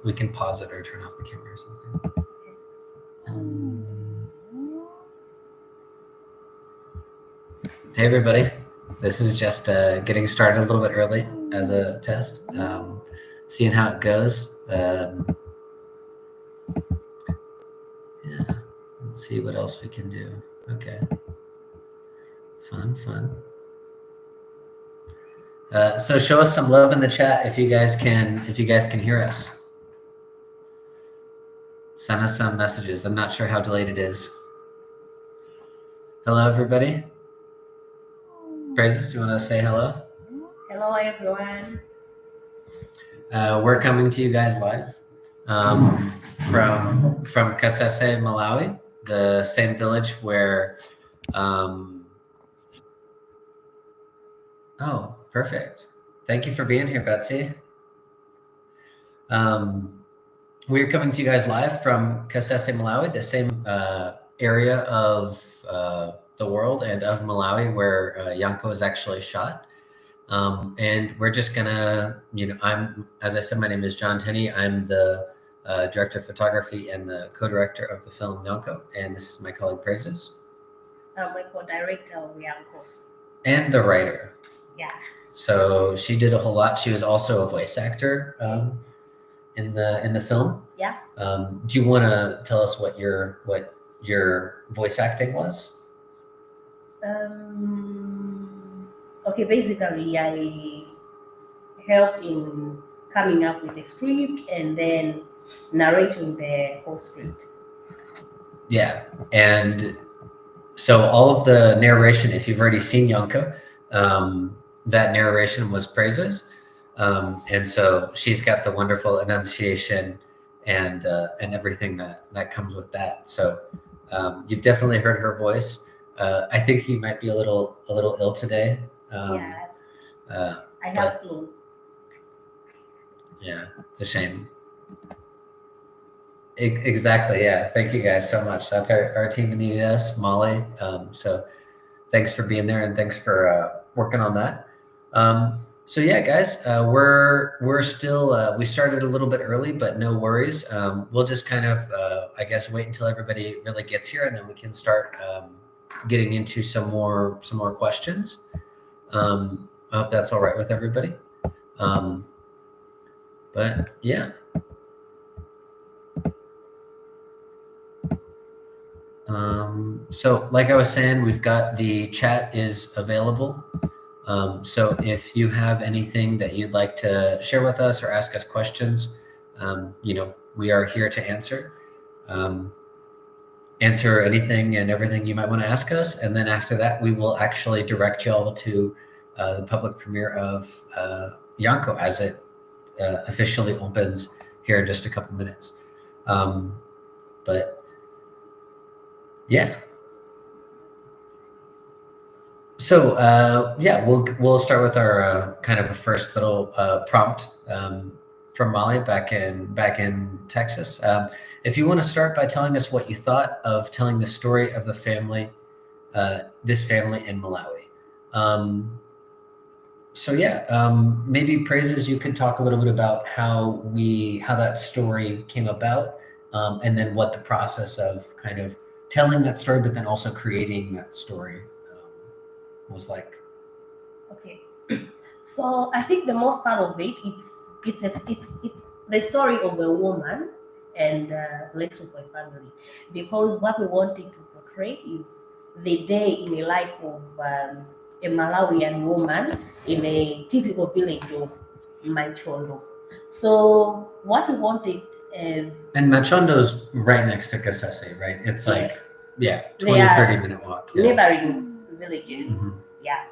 we can pause it or turn off the camera or something. Hey everybody, this is just getting started a little bit early as a test, seeing how it goes. Yeah, let's see what else we can do. Okay, fun. So show us some love in the chat if you guys can hear us. Send us some messages. I'm not sure how delayed it is. Hello everybody. Praises, do you want to say hello? Hello everyone. We're coming to you guys live from Kasese, Malawi, the same village where. Oh, perfect! Thank you for being here, Betsy. We're coming to you guys live from Kasese, Malawi, the same area of the world and of Malawi where Yankho is actually shot. And we're just gonna, as I said, my name is John Tenny. I'm the director of photography and the co-director of the film Yankho, and this is my colleague Praises. I'm my co-director of Yankho. And the writer. Yeah. So she did a whole lot. She was also a voice actor in the film. Yeah. Do you want to tell us what your voice acting was? Okay, basically I helped in coming up with the script and then narrating the whole script. Yeah, and so all of the narration, if you've already seen Yankho, that narration was Praises. And so she's got the wonderful enunciation and everything that comes with that. So you've definitely heard her voice. I think you might be a little ill today. Yeah. I have flu. Yeah, it's a shame. Exactly. Yeah. Thank you guys so much. That's our team in the US, Molly. So thanks for being there and thanks for working on that. So yeah, guys, we're still we started a little bit early, but no worries. We'll just kind of I guess wait until everybody really gets here, and then we can start getting into some more questions. I hope that's all right with everybody. But yeah. So like I was saying, we've got the chat is available. So if you have anything that you'd like to share with us or ask us questions, we are here to answer anything and everything you might want to ask us. And then after that, we will actually direct y'all to the public premiere of Yankho as it officially opens here in just a couple minutes. But yeah. So we'll start with our kind of a first little prompt from Molly back in Texas. If you want to start by telling us what you thought of telling the story of the family, this family in Malawi. Maybe Praises, you could talk a little bit about how that story came about, and then what the process of kind of telling that story, but then also creating that story was like. Okay. So I think the most part of it, it's the story of a woman and relation for a family, because what we wanted to portray is the day in the life of a Malawian woman in a typical village of Manchondo. So what we wanted is... And Manchondo's right next to Kasese, right? It's like, yes. 20-30 minute walk. Yeah. Neighboring villages. Mm-hmm. Yeah.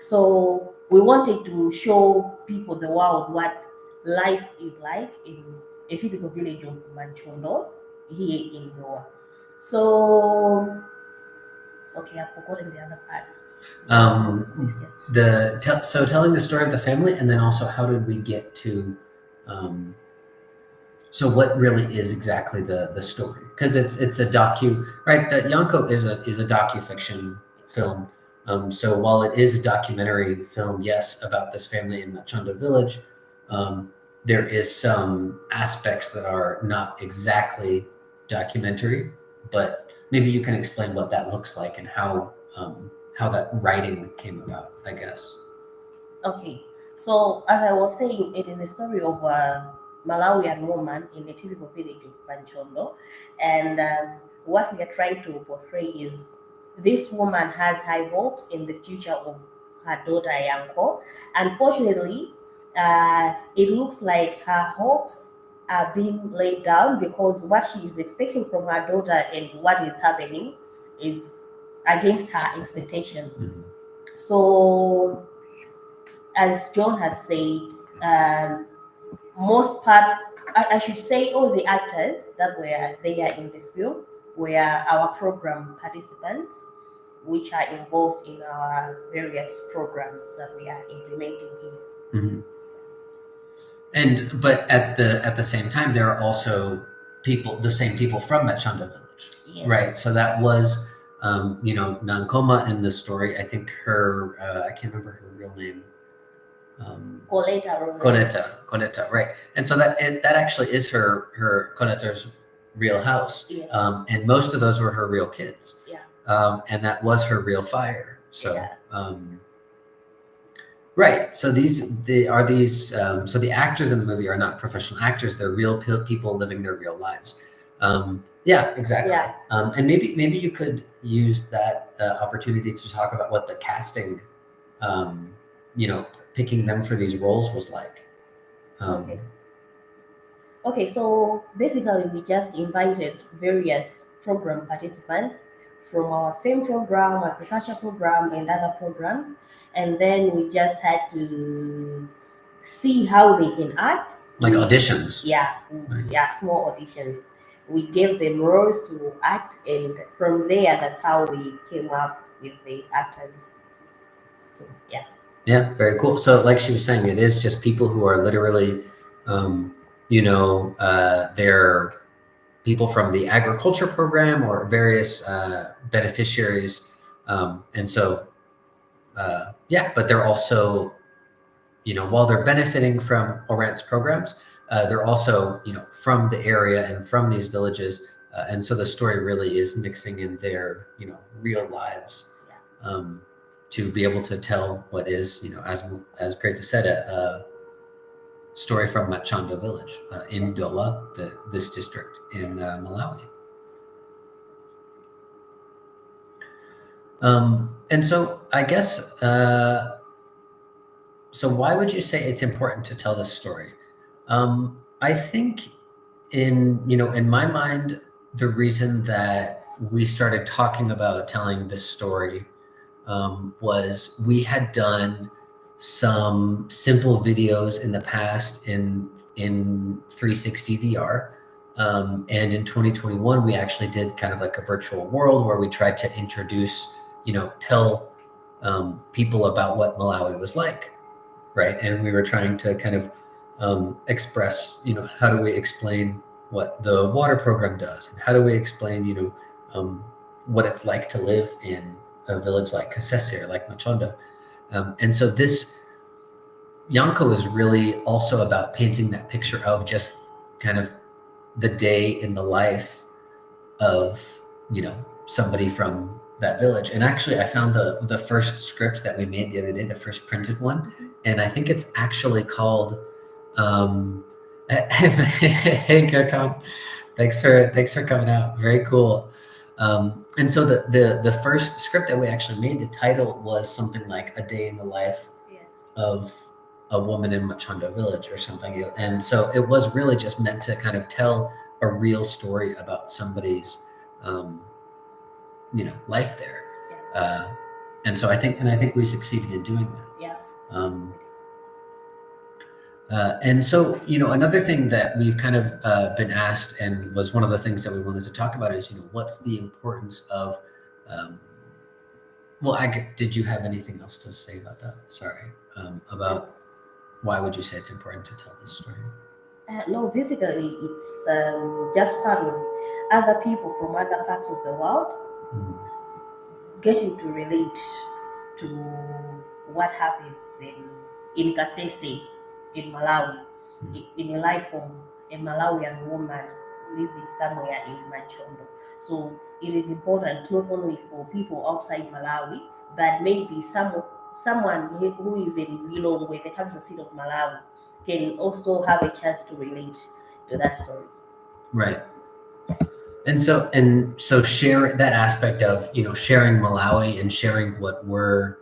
So we wanted to show people, the world, what life is like in a typical village of Manchondo here in Noah. So, okay, I've forgotten the other part. So telling the story of the family, and then also how did we get to, so what really is exactly the story? Because it's a docu, right? That Yankho is a docu-fiction film. So while it is a documentary film, yes, about this family in Machondo village, there is some aspects that are not exactly documentary, but maybe you can explain what that looks like and how that writing came about, I guess. Okay, so as I was saying, it is a story of a Malawian woman in a typical village of Panchondo, and what we are trying to portray is this woman has high hopes in the future of her daughter Yankho. Unfortunately, it looks like her hopes are being laid down because what she is expecting from her daughter and what is happening is against her expectation. Mhm. So as John has said, um, most part, I should say, all the actors that were there in the film were our program participants, which are involved in our various programs that we are implementing here. Mhm. And but at the same time, there are also people, the same people from Machanda village, Yes. right? So that was, Nankoma in the story. I think her, I can't remember her real name. Koneta, right? And so that actually is her Koneta's real house. Yes. And most of those were her real kids. Yeah. And that was her real fire. So. Yeah. Right. So so the actors in the movie are not professional actors. They're real people living their real lives. Yeah, exactly. Yeah. And maybe you could use that opportunity to talk about what the casting, um, picking them for these roles was like. Okay. Okay, so basically we just invited various program participants from our film program, agriculture program, and other programs, and then we just had to see how they can act. Like auditions. Yeah, Right. yeah, small auditions. We gave them roles to act, and from there, that's how we came up with the actors. So yeah. Yeah, very cool. So, like she was saying, it is just people who are literally, they're people from the agriculture program or various beneficiaries. And so, yeah, but they're also, while they're benefiting from Orant's programs, they're also, from the area and from these villages. And so the story really is mixing in their, real lives to be able to tell what is, as Preta said, a story from Machando village in Dowa, this district in Malawi. And so I guess, so why would you say it's important to tell this story? I think in my mind, the reason that we started talking about telling this story was we had done some simple videos in the past in 360 VR. And in 2021, we actually did kind of like a virtual world where we tried to introduce, tell people about what Malawi was like, right? And we were trying to kind of express, how do we explain what the water program does? And how do we explain, what it's like to live in a village like Kasese or like Machondo? And so this Yankho is really also about painting that picture of just kind of the day in the life of, somebody from that village. And actually, I found the first script that we made the other day, the first printed one, and I think it's actually called. Hey, Kirkon, thanks for coming out. Very cool. And so the first script that we actually made, the title was something like "A Day in the Life of a Woman in Machondo Village" or something. And so it was really just meant to kind of tell a real story about somebody's, life there. And so I think we succeeded in doing that. Yeah. And so, another thing that we've kind of been asked, and was one of the things that we wanted to talk about, is, what's the importance of, did you have anything else to say about that? Sorry, about why would you say it's important to tell this story? No, basically, it's just part of other people from other parts of the world getting to relate to what happens in Kasese, in Malawi. in a life of a Malawian woman living somewhere in Manchondo. So it is important not only for people outside Malawi, but maybe someone who is in Lilongwe, the capital city of Malawi, can also have a chance to relate to that story. Right. And so share that aspect of, sharing Malawi and sharing what we're,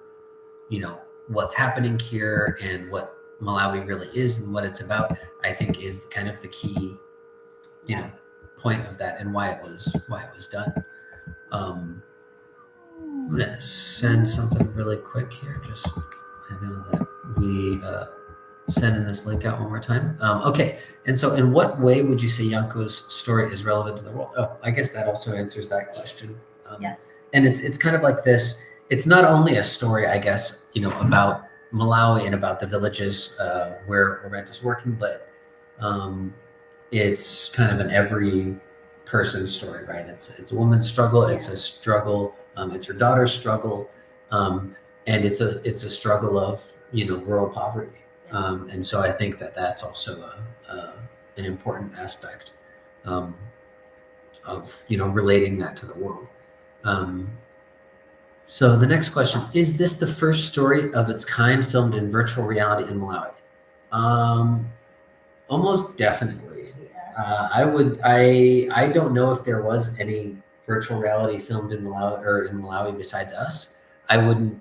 what's happening here and what Malawi really is and what it's about, I think is kind of the key, point of that and why it was done. I'm gonna send something really quick here. Just I know that we sending this link out one more time. Okay, and so in what way would you say Yankho's story is relevant to the world? Oh, I guess that also answers that question. Yeah. And it's kind of like this. It's not only a story, I guess, about Malawi and about the villages where Rent is working, but it's kind of an every person's story, right? It's a woman's struggle. It's a struggle. It's her daughter's struggle, and it's a struggle of rural poverty. And so I think that that's also an important aspect of relating that to the world. So the next question, is this the first story of its kind filmed in virtual reality in Malawi? Almost definitely. I don't know if there was any virtual reality filmed in Malawi besides us. I mean,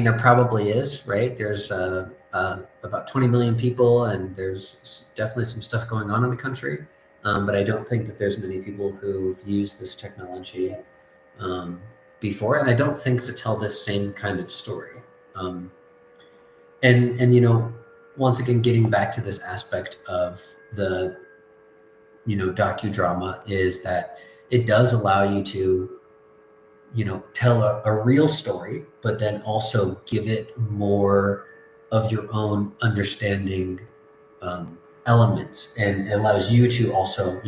there probably is, right? There's about 20 million people, and there's definitely some stuff going on in the country. But I don't think that there's many people who've used this technology before, and I don't think to tell this same kind of story. And once again, getting back to this aspect of the docudrama is that it does allow you to tell a real story, but then also give it more of your own understanding elements, and it allows you to also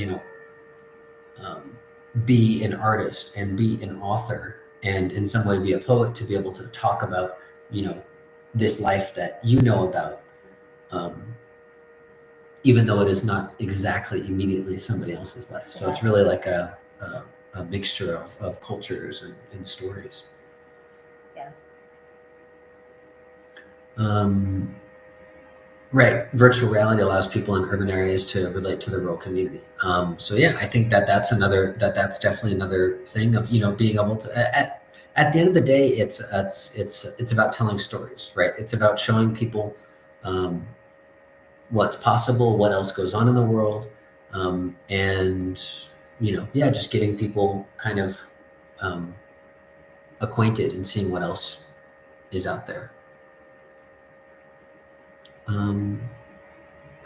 be an artist and be an author and in some way be a poet, to be able to talk about this life that you know about, even though it is not exactly immediately somebody else's life. So it's really like a mixture of cultures and stories. Yeah. Right. Virtual reality allows people in urban areas to relate to the rural community. So yeah, I think that's definitely another thing of being able to at the end of the day, it's about telling stories, right? It's about showing people what's possible, what else goes on in the world, and just getting people kind of acquainted and seeing what else is out there.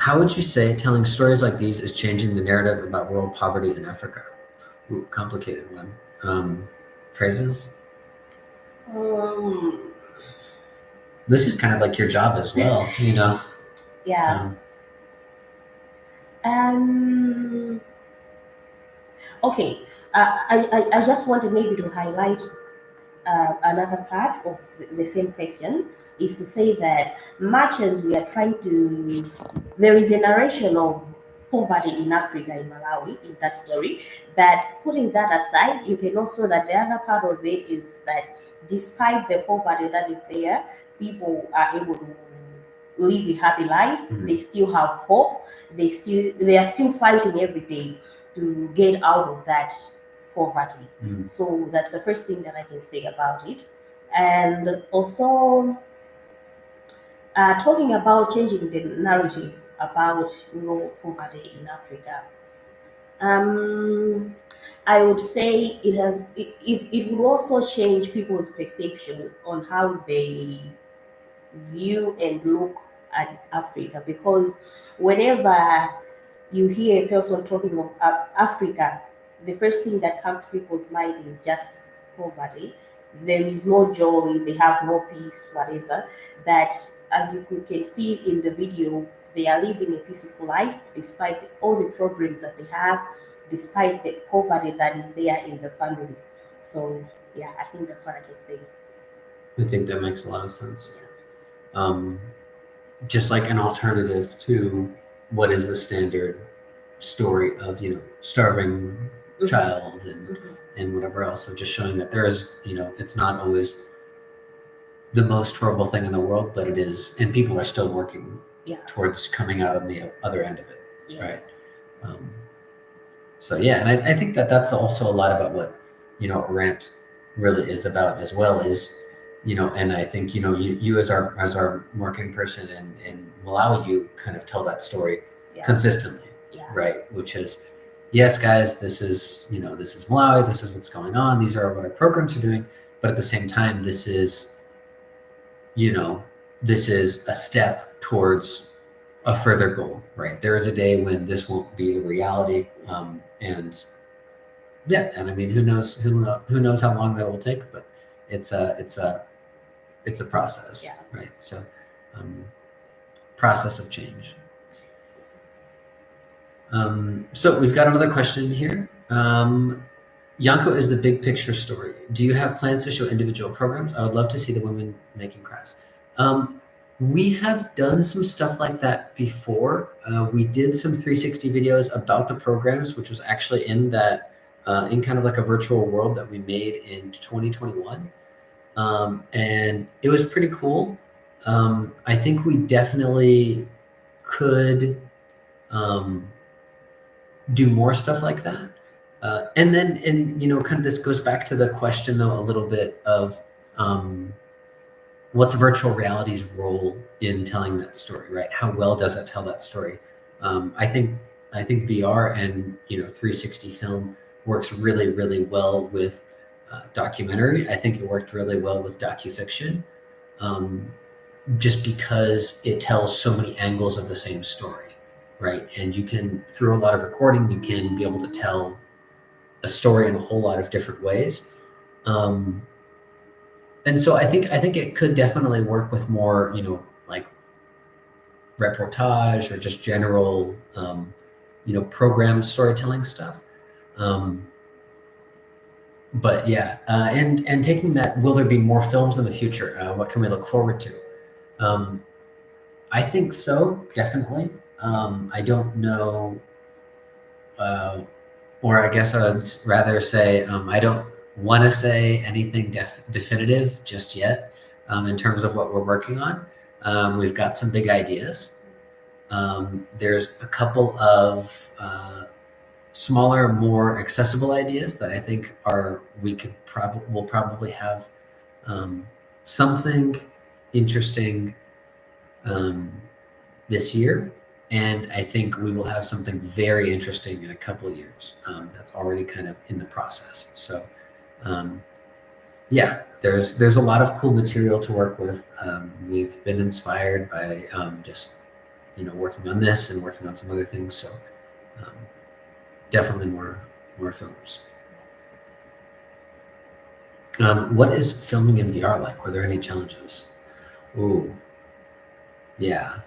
How would you say telling stories like these is changing the narrative about rural poverty in Africa? Ooh, complicated one. Praises? This is kind of like your job as well, Yeah. So. Okay. I just wanted maybe to highlight another part of the same question, is to say that much as we are trying to, there is a narration of poverty in Africa, in Malawi, in that story. But putting that aside, you can also, that the other part of it is that despite the poverty that is there, people are able to live a happy life. They still have hope. They are still fighting every day to get out of that poverty. So that's the first thing that I can say about it. And also, talking about changing the narrative about rural poverty in Africa, I would say it will also change people's perception on how they view and look at Africa, because whenever you hear a person talking of Africa, the first thing that comes to people's mind is just poverty. There is no joy, they have no peace, whatever. That, as you can see in the video, they are living a peaceful life despite all the problems that they have, despite the poverty that is there in the family. So, yeah, I think that's what I can say. I think that makes a lot of sense. just like an alternative to what is the standard story of, you know, starving child and whatever else. So just showing that there is, you know, it's not always the most horrible thing in the world, but it is, and people are still working towards coming out on the other end of it. Yes. Right. So yeah, and I think that that's also a lot about what, you know, rant really is about as well, is, you know, and I think, you know, you as our marketing person in Malawi, you kind of tell that story consistently, right? Which is, yes, guys, this is, you know, this is Malawi, this is what's going on, these are what our programs are doing, but at the same time, this is, you know, this is a step towards a further goal, right? There is a day when this won't be the reality, and yeah, and I mean, who knows how long that will take, but it's a process, right? So, process of change. So we've got another question here. Yankho is the big picture story. Do you have plans to show individual programs? I would love to see the women making crafts. We have done some stuff like that before. We did some 360 videos about the programs, which was actually in that, in kind of like a virtual world that we made in 2021. And it was pretty cool. I think we definitely could do more stuff like that. And then, and you know, kind of this goes back to the question though a little bit of what's virtual reality's role in telling that story, right? How well does it tell that story? I think VR and, you know, 360 film works really, really well with documentary. I think it worked really well with docufiction, just because it tells so many angles of the same story, right? And you can, through a lot of recording, you can be able to tell a story in a whole lot of different ways. And so I think it could definitely work with more, you know, like reportage or just general, you know, programmed storytelling stuff. But yeah, and taking that, will there be more films in the future? What can we look forward to? I think so, definitely. I don't know, or I guess I would rather say, I don't want to say anything definitive just yet, in terms of what we're working on. We've got some big ideas. There's a couple of smaller, more accessible ideas that I think we'll probably have something interesting this year. And I think we will have something very interesting in a couple of years, that's already kind of in the process. So yeah, there's a lot of cool material to work with. We've been inspired by just, you know, working on this and working on some other things. So definitely more films. What is filming in VR like? Were there any challenges? Ooh, yeah.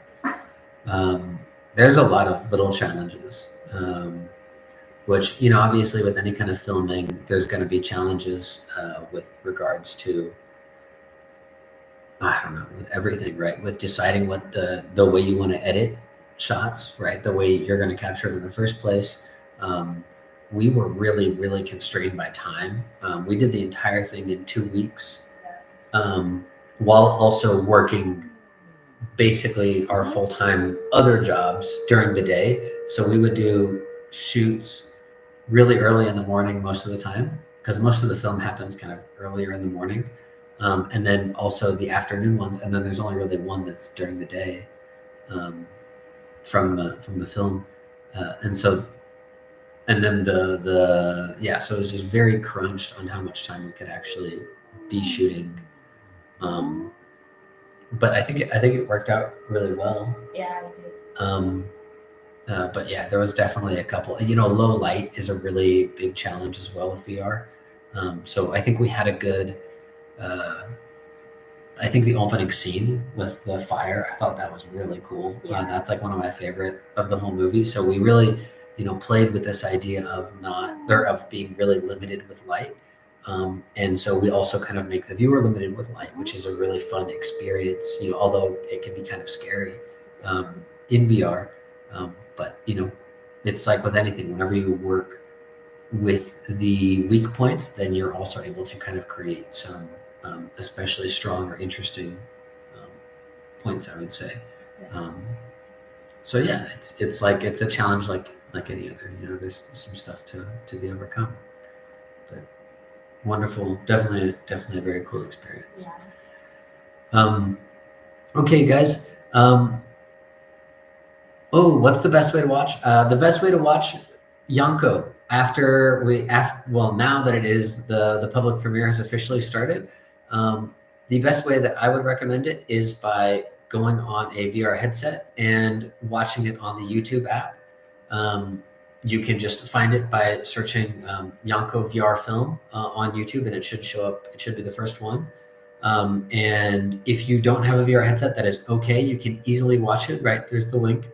There's a lot of little challenges, which, you know, obviously with any kind of filming, there's going to be challenges with regards to, I don't know, with everything, right? With deciding what the way you want to edit shots, right? The way you're going to capture it in the first place. We were really, really constrained by time. We did the entire thing in 2 weeks, while also working basically our full-time other jobs during the day. So we would do shoots really early in the morning most of the time, because most of the film happens kind of earlier in the morning, and then also the afternoon ones, and then there's only really one that's during the day, from the film, and so, and then yeah, so it was just very crunched on how much time we could actually be shooting. But I think it worked out really well. Yeah, it did. But yeah, there was definitely a couple. You know, low light is a really big challenge as well with VR. So I think we had a good. I think the opening scene with the fire, I thought that was really cool. Yeah. That's like one of my favorite of the whole movie. So we really, you know, played with this idea of of being really limited with light, And so we also kind of make the viewer limited with light, which is a really fun experience, although it can be kind of scary in VR. But, it's like with anything, whenever you work with the weak points, then you're also able to kind of create some especially strong or interesting points, I would say. So yeah, it's a challenge like any other. There's some stuff to be overcome. But wonderful, definitely a very cool experience. Okay, guys. What's the best way to watch? The best way to watch Yankho now that it is the public premiere has officially started. The best way that I would recommend it is by going on a VR headset and watching it on the YouTube app. You can just find it by searching Yankho VR film on YouTube, and it should show up. It should be the first one. And if you don't have a VR headset, that is okay. You can easily watch it. Right there's the link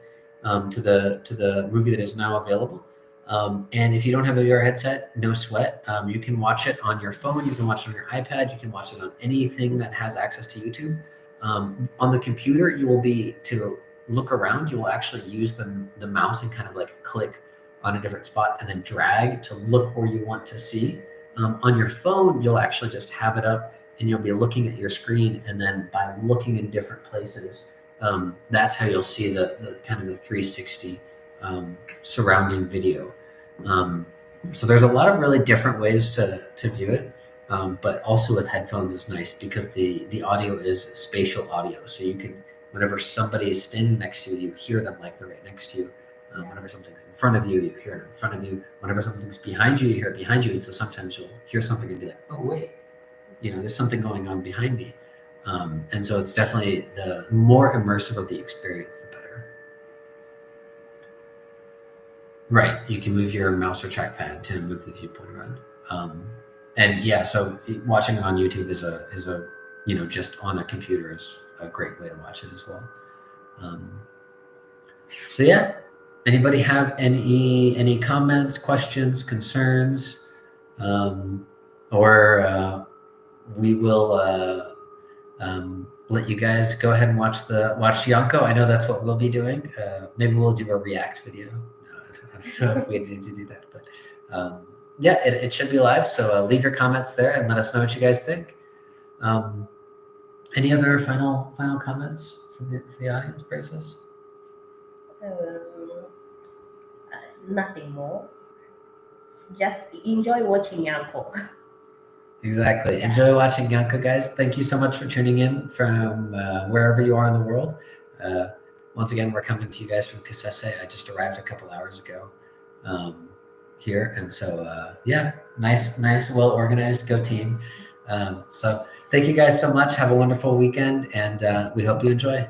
to the movie that is now available. And if you don't have a VR headset, no sweat. You can watch it on your phone. You can watch it on your iPad. You can watch it on anything that has access to YouTube. On the computer, you will be to look around. You will actually use the mouse and kind of like click on a different spot and then drag to look where you want to see. On your phone, you'll actually just have it up and you'll be looking at your screen. And then by looking in different places, that's how you'll see the kind of the 360 surrounding video. So there's a lot of really different ways to view it. But also with headphones is nice because the audio is spatial audio. So you can, whenever somebody is standing next to you, you hear them like they're right next to you. Whenever something's in front of you, you hear it in front of you. Whenever something's behind you, you hear it behind you. And so sometimes you'll hear something and be like, oh, wait, there's something going on behind me. And so it's definitely the more immersive of the experience, the better. Right. You can move your mouse or trackpad to move the viewpoint around. And yeah, so watching it on YouTube is a just on a computer is a great way to watch it as well. So yeah, anybody have any comments, questions, concerns, or we will let you guys go ahead and watch Yankho. I know that's what we'll be doing. Maybe we'll do a react video. I don't know if we need to do that, but yeah, it should be live. So leave your comments there and let us know what you guys think. Any other final comments for the audience, Princess? Nothing more. Just enjoy watching Yankho. Exactly. Enjoy watching Yankho, guys. Thank you so much for tuning in from wherever you are in the world. Once again, we're coming to you guys from Kasese. I just arrived a couple hours ago here. And so, yeah, nice, well-organized, go team. So thank you guys so much. Have a wonderful weekend, and we hope you enjoy.